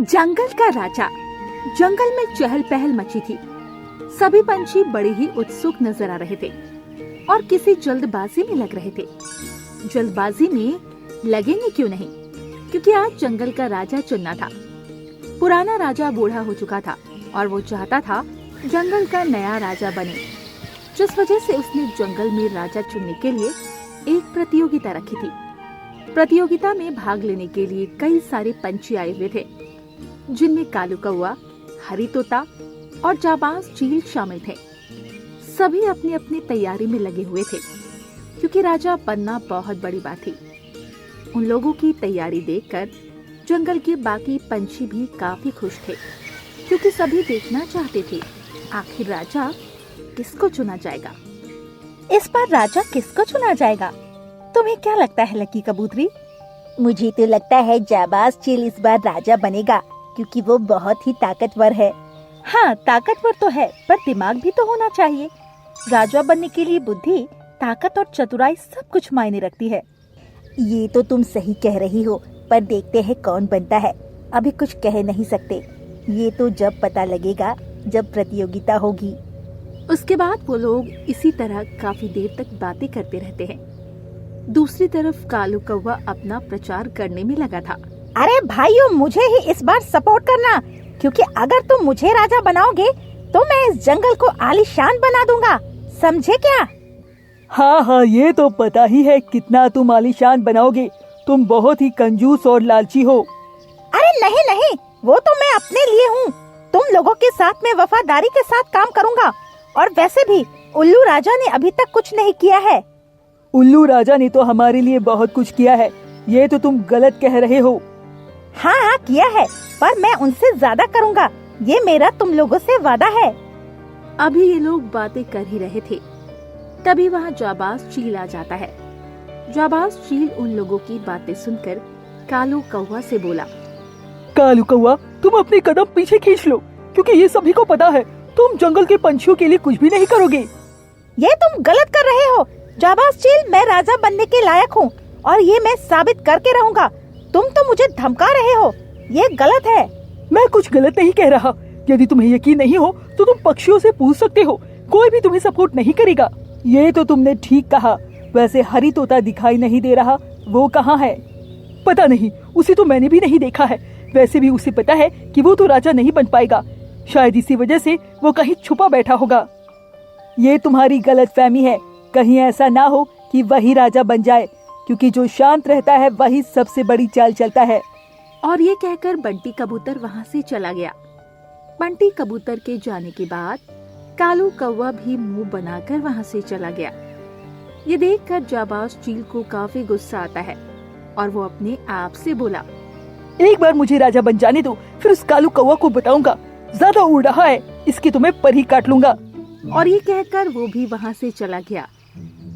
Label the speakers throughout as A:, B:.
A: जंगल का राजा। जंगल में चहल पहल मची थी। सभी पंछी बड़े ही उत्सुक नजर आ रहे थे और किसी जल्दबाजी में लग रहे थे। जल्दबाजी में लगेंगे क्यों नहीं, क्योंकि आज जंगल का राजा चुनना था। पुराना राजा बूढ़ा हो चुका था और वो चाहता था जंगल का नया राजा बने, जिस वजह से उसने जंगल में राजा चुनने के लिए एक प्रतियोगिता रखी थी। प्रतियोगिता में भाग लेने के लिए कई सारे पंछी आए हुए थे, जिनमें कालू कौवा, हरी तोता और जाबाज चील शामिल थे। सभी अपनी अपनी तैयारी में लगे हुए थे, क्योंकि राजा बनना बहुत बड़ी बात थी। उन लोगों की तैयारी देखकर जंगल के बाकी पंछी भी काफी खुश थे, क्योंकि सभी देखना चाहते थे आखिर राजा किसको चुना जाएगा।
B: इस बार राजा किसको चुना जाएगा? तुम्हें क्या लगता है लकी कबूतरी? मुझे तो लगता है जाबाज चील इस बार राजा बनेगा, क्योंकि वो बहुत ही ताकतवर है। हाँ, ताकतवर तो है, पर दिमाग भी तो होना चाहिए। राजा बनने के लिए बुद्धि, ताकत और चतुराई सब कुछ मायने रखती है। ये तो तुम सही कह रही हो, पर देखते हैं कौन बनता है। अभी कुछ कह नहीं सकते, ये तो जब पता लगेगा जब प्रतियोगिता होगी।
A: उसके बाद वो लोग इसी तरह काफी देर तक बातें करते रहते हैं। दूसरी तरफ कालू कौवा अपना प्रचार करने में लगा था।
B: अरे भाइयों, मुझे ही इस बार सपोर्ट करना, क्योंकि अगर तुम मुझे राजा बनाओगे तो मैं इस जंगल को आलीशान बना दूंगा, समझे क्या?
C: हाँ, ये तो पता ही है कितना तुम आलीशान बनाओगे। तुम बहुत ही कंजूस और लालची हो।
B: अरे नहीं, वो तो मैं अपने लिए हूँ। तुम लोगों के साथ में वफादारी के साथ काम करूँगा। और वैसे भी उल्लू राजा ने अभी तक कुछ नहीं किया है।
C: उल्लू राजा ने तो हमारे लिए बहुत कुछ किया है, ये तो तुम गलत कह रहे हो।
B: हाँ, किया है, पर मैं उनसे ज्यादा करूँगा, ये मेरा तुम लोगों से वादा है।
A: अभी ये लोग बातें कर ही रहे थे, तभी वहाँ जाबाज चील आ जाता है। जाबाज चील उन लोगों की बातें सुनकर कालू कौवा से बोला,
C: कालू कौवा, तुम अपने कदम पीछे खींच लो, क्योंकि ये सभी को पता है तुम जंगल के पंछियों के लिए कुछ भी नहीं करोगे।
B: ये तुम गलत कर रहे हो जाबाज चील, मैं राजा बनने के लायक हूँ और ये मैं साबित करके रहूँगा। तुम तो मुझे धमका रहे हो, ये गलत है।
C: मैं कुछ गलत नहीं कह रहा। यदि तुम्हें यकीन नहीं हो तो तुम पक्षियों से पूछ सकते हो, कोई भी तुम्हें सपोर्ट नहीं करेगा। ये तो तुमने ठीक कहा। वैसे हरी तोता दिखाई नहीं दे रहा, वो कहाँ है? पता नहीं, उसे तो मैंने भी नहीं देखा है। वैसे भी उसे पता है कि वो तो राजा नहीं बन पाएगा, शायद इसी वजह से वो कहीं छुपा बैठा होगा। ये तुम्हारी गलतफहमी है, कहीं ऐसा ना हो कि वही राजा बन जाए, क्योंकि जो शांत रहता है वही सबसे बड़ी चाल चलता है।
A: और ये कहकर बंटी कबूतर वहाँ से चला गया। बंटी कबूतर के जाने के बाद कालू कौवा भी मुंह बनाकर वहाँ से चला गया। ये देखकर जाबाज चील को काफी गुस्सा आता है और वो अपने आप से बोला,
C: एक बार मुझे राजा बन जाने दो, फिर उस कालू कौवा को बताऊंगा। ज्यादा उड़ रहा है, इसके तो मैं पर ही काट लूंगा।
A: और ये कहकर वो भी वहाँ से चला गया।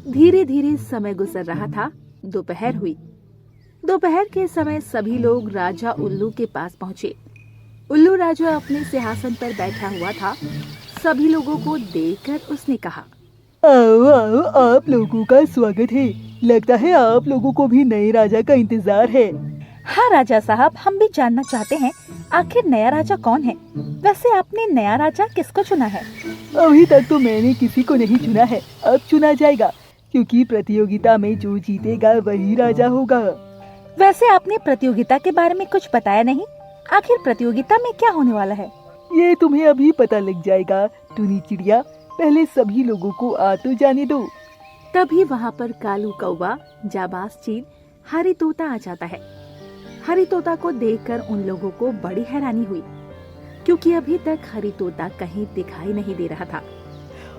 A: धीरे धीरे समय गुजर रहा था। दोपहर हुई। दोपहर के समय सभी लोग राजा उल्लू के पास पहुँचे। उल्लू राजा अपने सिंहासन पर बैठा हुआ था। सभी लोगों को देखकर उसने कहा,
C: आओ, आप लोगों का स्वागत है। लगता है आप लोगों को भी नए राजा का इंतजार है।
B: हाँ राजा साहब, हम भी जानना चाहते हैं आखिर नया राजा कौन है। वैसे आपने नया राजा किसको चुना है?
C: अभी तक तो मैंने किसी को नहीं चुना है, अब चुना जाएगा, क्योंकि प्रतियोगिता में जो जीतेगा वही राजा होगा।
B: वैसे आपने प्रतियोगिता के बारे में कुछ बताया नहीं, आखिर प्रतियोगिता में क्या होने वाला है?
C: ये तुम्हें अभी पता लग जाएगा टुनी चिड़िया, पहले सभी लोगों को आ तो जाने दो।
A: तभी वहाँ पर कालू कौवा, जाबाज चील, हरी तोता आ जाता है। हरी तोता को देखकर उन लोगों को बड़ी हैरानी हुई, क्योंकि अभी तक हरी तोता कहीं दिखाई नहीं दे रहा था।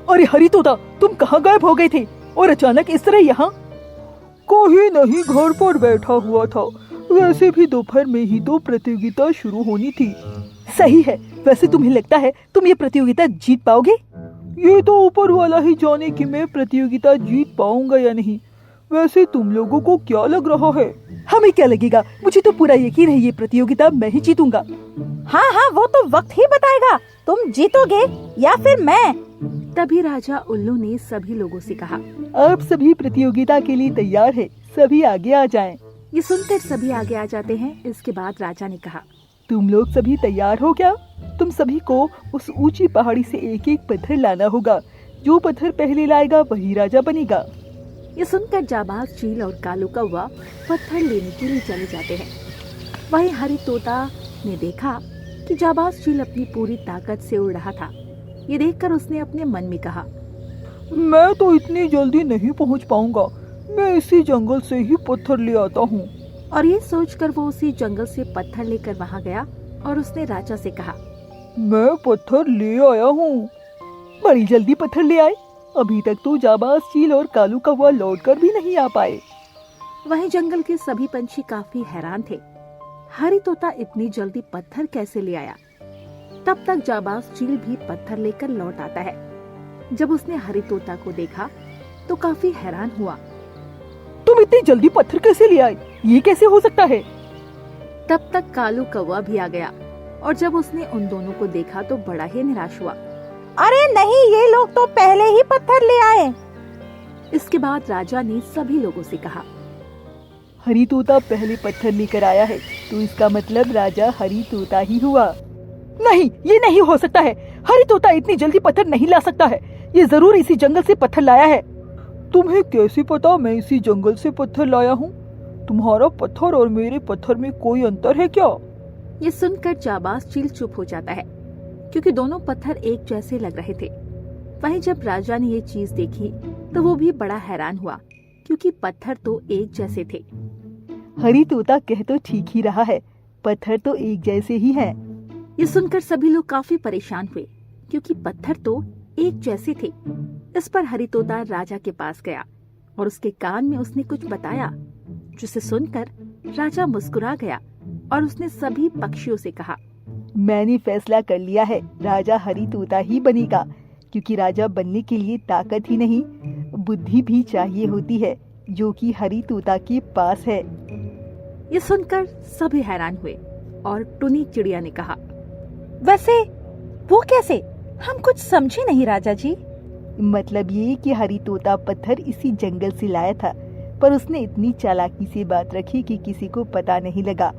C: अरे हरी तोता, तुम कहाँ गायब हो गए थे और अचानक इस तरह यहाँ? कोई नहीं, घर पर बैठा हुआ था। वैसे भी दोपहर में ही तो प्रतियोगिता शुरू होनी थी। सही है। वैसे तुम्हें लगता है तुम ये प्रतियोगिता जीत पाओगे? ये तो ऊपर वाला ही जाने कि मैं प्रतियोगिता जीत पाऊंगा या नहीं। वैसे तुम लोगों को क्या लग रहा है? हमें क्या लगेगा, मुझे तो पूरा यकीन है ये प्रतियोगिता मैं ही जीतूंगा।
B: हाँ, वो तो वक्त ही बताएगा, तुम जीतोगे या फिर मैं।
A: तभी राजा उल्लू ने सभी लोगों से कहा,
C: आप सभी प्रतियोगिता के लिए तैयार है, सभी आगे आ जाएं।
A: ये सुनकर सभी आगे आ जाते हैं। इसके बाद राजा ने कहा,
C: तुम लोग सभी तैयार हो क्या? तुम सभी को उस ऊंची पहाड़ी से एक एक पत्थर लाना होगा। जो पत्थर पहले लाएगा वही राजा बनेगा।
A: ये सुनकर जाबाज चील और कालू कौवा पत्थर लेने के लिए चले जाते हैं। वहीं हरी तोता ने देखा कि जाबाज चील अपनी पूरी ताकत से उड़ रहा था। ये देखकर उसने अपने मन में कहा,
C: मैं तो इतनी जल्दी नहीं पहुंच पाऊंगा, मैं इसी जंगल से ही पत्थर ले आता हूँ।
A: और ये सोचकर वो उसी जंगल से पत्थर लेकर वहाँ गया और उसने राजा से कहा,
C: मैं पत्थर ले आया हूँ। बड़ी जल्दी पत्थर ले आए। अभी तक तो जाबाज चील और कालू कौवा लौटकर भी नहीं आ पाए।
A: वहीं जंगल के सभी पंछी काफी हैरान थे। हरी तोता इतनी जल्दी पत्थर कैसे ले आया? तब तक जाबाज चील भी पत्थर लेकर लौट आता है। जब उसने हरी तोता को देखा तो काफी हैरान हुआ।
C: तुम इतनी जल्दी पत्थर कैसे ले आए? ये कैसे हो सकता है?
A: तब तक कालू कौवा भी आ गया और जब उसने उन दोनों को देखा तो बड़ा ही निराश हुआ।
B: अरे नहीं, ये लोग तो पहले ही पत्थर ले आए।
A: इसके बाद राजा ने सभी लोगों से कहा,
C: हरी तोता पहले पत्थर लेकर आया है तो इसका मतलब राजा हरी तोता ही हुआ। नहीं, ये नहीं हो सकता है। हरी तोता इतनी जल्दी पत्थर नहीं ला सकता है। ये जरूर इसी जंगल से पत्थर लाया है। तुम्हें कैसे पता मैं इसी जंगल से पत्थर लाया हूँ? तुम्हारा पत्थर और मेरे पत्थर में कोई अंतर है क्या?
A: ये सुनकर जाबाज चील चुप हो जाता है क्योंकि दोनों पत्थर एक जैसे लग रहे थे। वहीं जब राजा ने ये चीज देखी तो वो भी बड़ा हैरान हुआ क्योंकि पत्थर तो एक जैसे थे।
C: हरी तोता कह तो ठीक ही रहा है, पत्थर तो एक जैसे ही हैं।
A: ये सुनकर सभी लोग काफी परेशान हुए क्योंकि पत्थर तो एक जैसे थे। इस पर हरी तोता राजा के पास गया और उसके कान में उसने कुछ बताया, जिसे सुनकर राजा मुस्कुरा गया और उसने सभी पक्षियों से कहा,
C: मैंने फैसला कर लिया है, राजा हरी तोता ही बनेगा। क्योंकि राजा बनने के लिए ताकत ही नहीं, बुद्धि भी चाहिए होती है, जो कि हरी तोता के पास है।
A: ये सुनकर सभी हैरान हुए और टुनी चिड़िया ने कहा,
B: वैसे वो कैसे? हम कुछ समझे नहीं राजा जी।
C: मतलब ये कि हरी तोता पत्थर इसी जंगल से लाया था, पर उसने इतनी चालाकी से बात रखी कि किसी को पता नहीं लगा।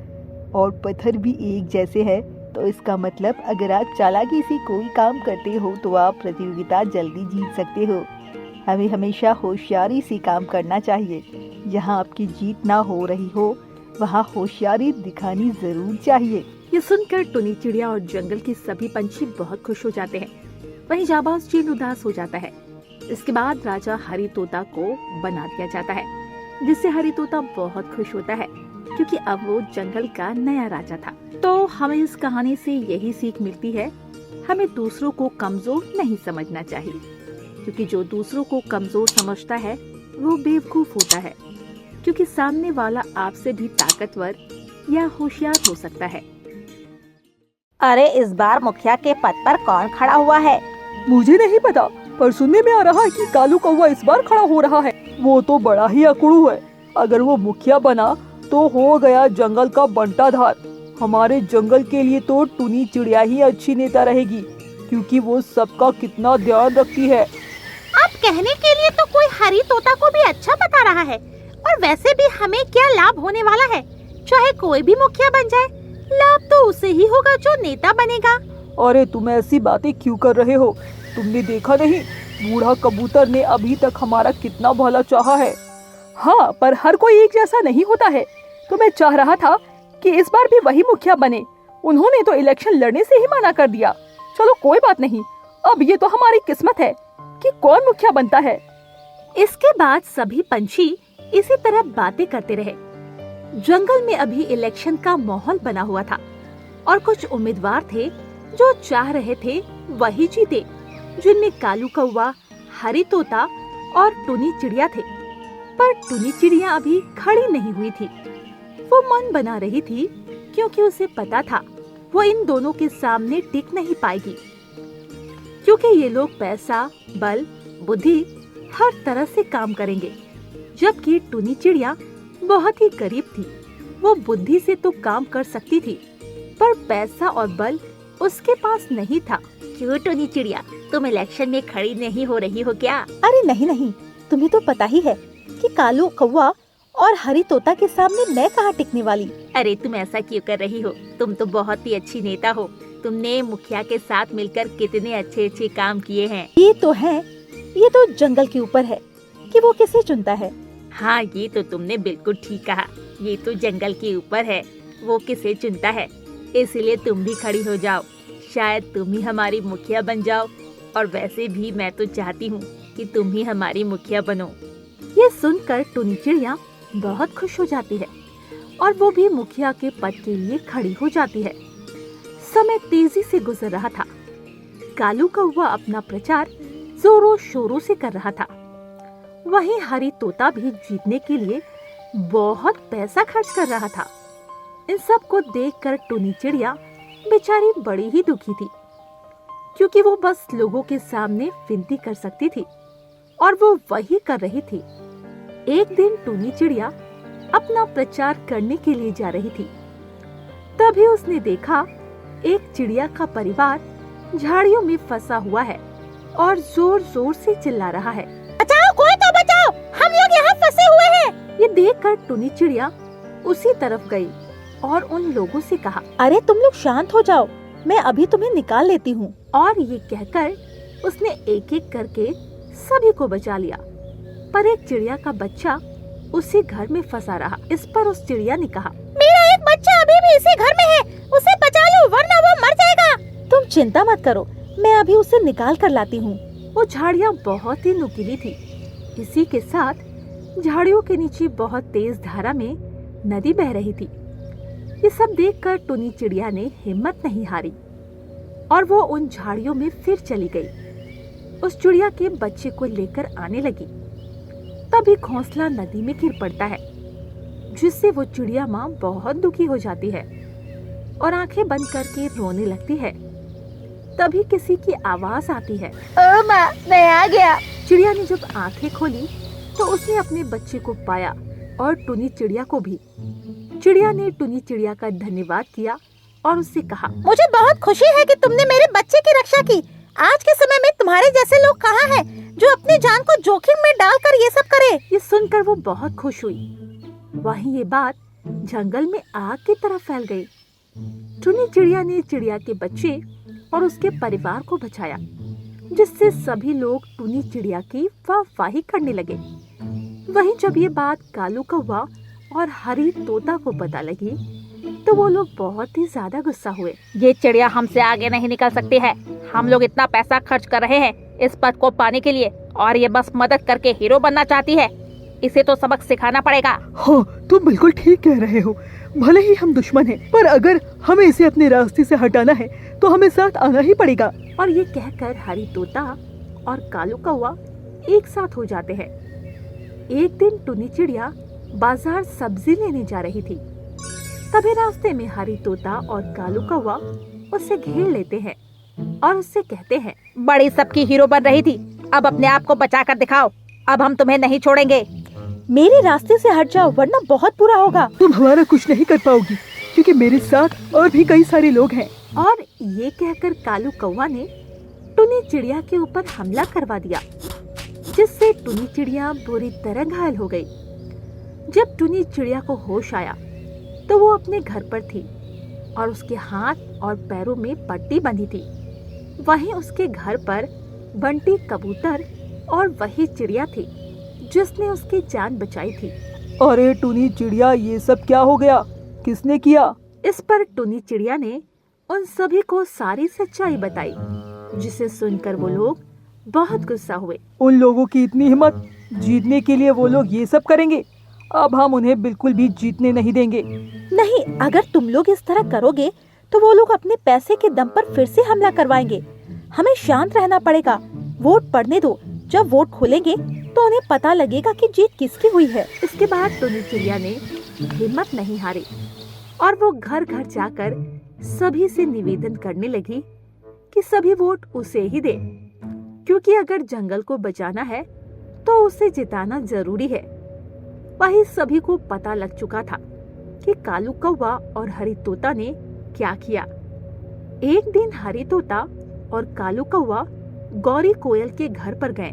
C: और पत्थर भी एक जैसे है, तो इसका मतलब अगर आप चालाकी से कोई काम करते हो तो आप प्रतियोगिता जल्दी जीत सकते हो। हमें हमेशा होशियारी से काम करना चाहिए। जहाँ आपकी जीत ना हो रही हो वहाँ होशियारी दिखानी जरूर चाहिए।
A: ये सुनकर टुनी चिड़िया और जंगल के सभी पंछी बहुत खुश हो जाते हैं। वहीं जाबाज चील उदास हो जाता है। इसके बाद राजा हरी तोता को बना दिया जाता है, जिससे हरी तोता बहुत खुश होता है क्योंकि अब वो जंगल का नया राजा था। तो हमें इस कहानी से यही सीख मिलती है, हमें दूसरों को कमजोर नहीं समझना चाहिए, क्योंकि जो दूसरों को कमजोर समझता है वो बेवकूफ होता है, क्योंकि सामने वाला आपसे भी ताकतवर या होशियार हो सकता है।
B: अरे इस बार मुखिया के पद पर कौन खड़ा हुआ है?
C: मुझे नहीं पता, पर सुनने में आ रहा है कि कालू कौवा इस बार खड़ा हो रहा है। वो तो बड़ा ही अकड़ू है। अगर वो मुखिया बना तो हो गया जंगल का बंटाधार। हमारे जंगल के लिए तो टुनी चिड़िया ही अच्छी नेता रहेगी, क्योंकि वो सबका कितना ध्यान रखती है।
B: आप कहने के लिए तो कोई हरी तोता को भी अच्छा बता रहा है, और वैसे भी हमें क्या लाभ होने वाला है? चाहे कोई भी मुखिया बन जाए, लाभ तो उसे ही होगा जो नेता बनेगा।
C: अरे तुम ऐसी बातें क्यों कर रहे हो? तुमने देखा नहीं, बूढ़ा कबूतर ने अभी तक हमारा कितना भला चाहा है। हाँ, पर हर कोई एक जैसा नहीं होता है। तो मैं चाह रहा था कि इस बार भी वही मुखिया बने। उन्होंने तो इलेक्शन लड़ने से ही मना कर दिया। चलो कोई बात नहीं, अब ये तो हमारी किस्मत है कि कौन मुखिया बनता है।
A: इसके बाद सभी पंछी इसी तरह बातें करते रहे। जंगल में अभी इलेक्शन का माहौल बना हुआ था और कुछ उम्मीदवार थे जो चाह रहे थे वही जीते, जिनमें कालू कौवा, हरी तोता और टुनी चिड़िया थे। पर टुनी चिड़िया अभी खड़ी नहीं हुई थी। वो मन बना रही थी क्योंकि उसे पता था वो इन दोनों के सामने टिक नहीं पाएगी, क्योंकि ये लोग पैसा, बल, बुद्धि हर तरह से काम करेंगे, जबकि टुनी चिड़िया बहुत ही गरीब थी। वो बुद्धि से तो काम कर सकती थी, पर पैसा और बल उसके पास नहीं था।
B: क्यों टुनी चिड़िया, तुम इलेक्शन में खड़ी नहीं हो रही हो क्या?
D: अरे नहीं नहीं, तुम्हें तो पता ही है कि कालू कौवा
B: और हरी तोता के सामने मैं कहाँ टिकने वाली।
A: अरे तुम ऐसा क्यों कर रही हो? तुम तो बहुत ही अच्छी नेता हो। तुमने मुखिया के साथ मिलकर कितने अच्छे अच्छे काम किए हैं।
B: ये तो है, ये तो जंगल के ऊपर है कि वो किसे चुनता है।
A: हाँ, ये तो तुमने बिल्कुल ठीक कहा। ये तो जंगल के ऊपर है, वो किसे चुनता है। इसलिए तुम भी खड़ी हो जाओ, शायद तुम ही हमारी मुखिया बन जाओ। और वैसे भी मैं तो चाहती हूँ कि तुम ही हमारी मुखिया बनो।
B: ये सुनकर टुनी चिड़िया बहुत खुश हो जाती है और वो भी मुखिया के पद के लिए खड़ी हो जाती है। समय तेजी से गुजर रहा था। कालू कौवा अपना प्रचार जोरों शोरों से कर रहा था। वहीं हरी तोता भी जीतने के लिए बहुत पैसा खर्च कर रहा था। इन सब को देखकर टुनी चिड़िया बेचारी बड़ी ही दुखी थी, क्योंकि वो बस लोगों के सामने विनती कर सकती थी और वो वही कर रही थी। एक दिन टुनी चिड़िया अपना प्रचार करने के लिए जा रही थी। तभी उसने देखा एक चिड़िया का परिवार झाड़ियों में फंसा हुआ है और जोर जोर से चिल्ला रहा है, बचाओ, कोई तो बचाओ, हम लोग यहाँ फंसे हुए हैं। ये देखकर टुनी चिड़िया उसी तरफ गई और उन लोगों से कहा, अरे तुम लोग शांत हो जाओ, मैं अभी तुम्हें निकाल लेती हूँ। और ये कहकर उसने एक एक करके सभी को बचा लिया। पर एक चिड़िया का बच्चा उसी घर में फंसा रहा। इस पर उस चिड़िया ने कहा, मेरा एक बच्चा अभी भी इसी घर में है, उसे बचा लो वरना वो मर जाएगा। तुम चिंता मत करो, मैं अभी उसे निकाल कर लाती हूँ। वो झाड़ियाँ बहुत ही नुकीली थी। इसी के साथ झाड़ियों के नीचे बहुत तेज धारा में नदी बह रही थी। ये सब देखकर टुनी चिड़िया ने हिम्मत नहीं हारी और वो उन झाड़ियों में फिर चली गई। उस चिड़िया के बच्चे को लेकर आने लगी। तभी घोंसला नदी में गिर पड़ता है, जिससे वो चिड़िया माँ बहुत दुखी हो जाती है और आंखें बंद करके रोने लगती है। तभी किसी की आवाज आती है, ओ माँ, मैं आ गया। चिड़िया ने जब आंखें खोली तो उसने अपने बच्चे को पाया और टुनी चिड़िया को भी। चिड़िया ने टुनी चिड़िया का धन्यवाद किया और उससे कहा, मुझे बहुत खुशी है कि तुमने मेरे बच्चे की रक्षा की। आज के समय में तुम्हारे जैसे लोग कहाँ हैं जो अपनी जान को जोखिम में डालकर ये सब करे। ये सुनकर वो बहुत खुश हुई। वहीं ये बात जंगल में आग की तरह फैल गई। टुनी चिड़िया ने चिड़िया के बच्चे और उसके परिवार को बचाया, जिससे सभी लोग टुनी चिड़िया की वाहवाही करने लगे। वहीं जब ये बात कालू कौवा और हरी तोता को पता लगी तो वो लोग बहुत ही ज्यादा गुस्सा हुए।
A: ये चिड़िया हमसे आगे नहीं निकल सकती है। हम लोग इतना पैसा खर्च कर रहे हैं इस पद को पाने के लिए और ये बस मदद करके हीरो बनना चाहती है। इसे तो सबक सिखाना पड़ेगा।
C: हाँ, तुम बिल्कुल ठीक कह रहे हो। भले ही हम दुश्मन हैं, पर अगर हमें इसे अपने रास्ते से हटाना है तो हमें साथ आना ही पड़ेगा।
B: और ये कहकर हरी तोता और कालू कौवा एक साथ हो जाते हैं। एक दिन टुनी चिड़िया बाजार सब्जी लेने जा रही थी। तभी रास्ते में हरी तोता और कालू कौवा उसे घेर लेते हैं और उससे कहते हैं,
A: बड़ी सबकी हीरो बन रही थी, अब अपने आप को बचा कर दिखाओ। अब हम तुम्हें नहीं छोड़ेंगे।
B: मेरे रास्ते से हट जाओ वरना बहुत बुरा होगा।
C: तुम हमारा कुछ नहीं कर पाओगी, क्योंकि मेरे साथ और भी कई सारे लोग हैं।
B: और ये कहकर कालू कौवा ने टुनी चिड़िया के ऊपर हमला करवा दिया, जिससे टुनी चिड़िया बुरी तरह घायल हो गई। जब टुनी चिड़िया को होश आया तो वो अपने घर पर थी और उसके हाथ और पैरों में पट्टी बंधी थी। वहीं उसके घर पर बंटी कबूतर और वही चिड़िया थी जिसने उसकी जान बचाई थी।
C: अरे टुनी चिड़िया, ये सब क्या हो गया? किसने किया?
B: इस पर टुनी चिड़िया ने उन सभी को सारी सच्चाई बताई, जिसे सुनकर वो लोग बहुत गुस्सा हुए।
C: उन लोगों की इतनी हिम्मत, जीतने के लिए वो लोग ये सब करेंगे? अब हम उन्हें बिल्कुल भी जीतने नहीं देंगे।
B: नहीं, अगर तुम लोग इस तरह करोगे तो वो लोग अपने पैसे के दम पर फिर से हमला करवाएंगे। हमें शांत रहना पड़ेगा। वोट पड़ने दो, जब वोट खोलेंगे तो उन्हें पता लगेगा कि जीत किसकी हुई है। इसके बाद टुनी चिड़िया ने हिम्मत नहीं हारी और वो घर घर जाकर सभी से निवेदन करने लगी कि सभी वोट उसे ही दे, क्योंकि अगर जंगल को बचाना है तो उसे जिताना जरूरी है। वही सभी को पता लग चुका था कि कालू कौवा और हरी तोता ने क्या किया। एक दिन हरी तोता और कालू कौवा गौरी कोयल के घर पर गए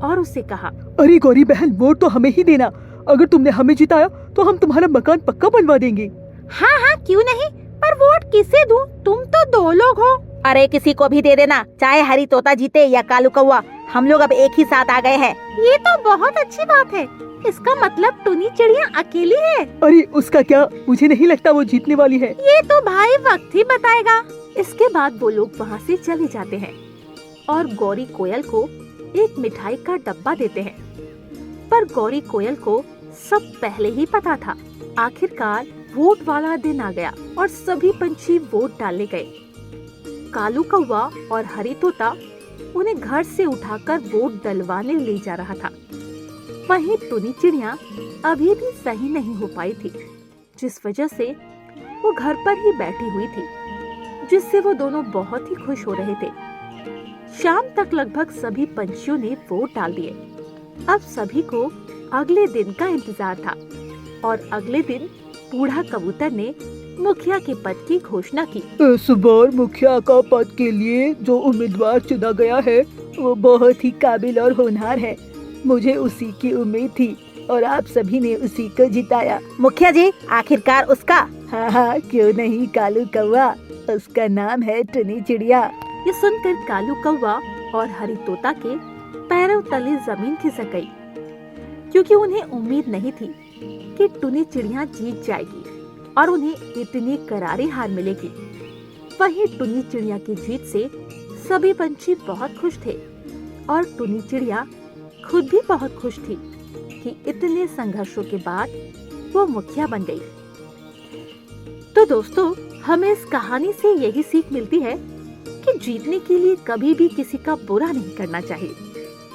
B: और उससे कहा,
C: अरे गौरी बहन, वोट तो हमें ही देना अगर तुमने हमें जिताया तो हम तुम्हारा मकान पक्का बनवा देंगे।
B: हाँ हाँ क्यों नहीं, पर वोट किसे दूं? तुम तो 2 लोग हो। अरे किसी को भी दे देना, चाहे हरी तोता जीते या कालू कौवा, हम लोग अब एक ही साथ आ गए हैं। ये तो बहुत अच्छी बात है। इसका मतलब टुनी चिड़िया अकेली है।
C: अरे उसका क्या, मुझे नहीं लगता वो जीतने वाली है।
B: ये तो भाई वक्त ही बताएगा।
A: इसके बाद वो लोग वहाँ से चले जाते हैं और गौरी कोयल को एक मिठाई का डब्बा देते हैं। पर गौरी कोयल को सब पहले ही पता था। आखिरकार वोट वाला दिन आ गया और सभी पंछी वोट डालने गए। कालू कौवा और हरी तोता उन्हें घर से उठाकर वोट डलवाने ले जा रहा था। वहीं टुनी चिड़िया अभी भी सही नहीं हो पाई थी, जिस वजह से वो घर पर ही बैठी हुई थी, जिससे वो दोनों बहुत ही खुश हो रहे थे। शाम तक लगभग सभी पंछियों ने वोट डाल दिए। अब सभी को अगले दिन का इंतजार था और अगले दिन बूढ़ा कबूतर ने मुखिया के पद की घोषणा की।
C: इस बार मुखिया का पद के लिए जो उम्मीदवार चुना गया है वो बहुत ही काबिल और होनहार है। मुझे उसी की उम्मीद थी और आप सभी ने उसी को जिताया।
B: मुखिया जी, आखिरकार उसका।
C: हाँ हाँ क्यों नहीं कालू कौवा, उसका नाम है टुनी चिड़िया।
A: ये सुनकर कालू कौवा और हरी तोता के पैरों तले जमीन खिसक गई, क्योंकि उन्हें उम्मीद नहीं थी कि टुनी चिड़िया जीत जाएगी और उन्हें इतनी करारी हार मिलेगी। वहीं टुनी चिड़िया की जीत से सभी पंछी बहुत खुश थे और टुनी चिड़िया खुद भी बहुत खुश थी कि इतने संघर्षों के बाद वो मुखिया बन गई। तो दोस्तों, हमें इस कहानी से यही सीख मिलती है कि जीतने के लिए कभी भी किसी का बुरा नहीं करना चाहिए,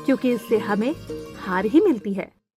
A: क्योंकि इससे हमें हार ही मिलती है।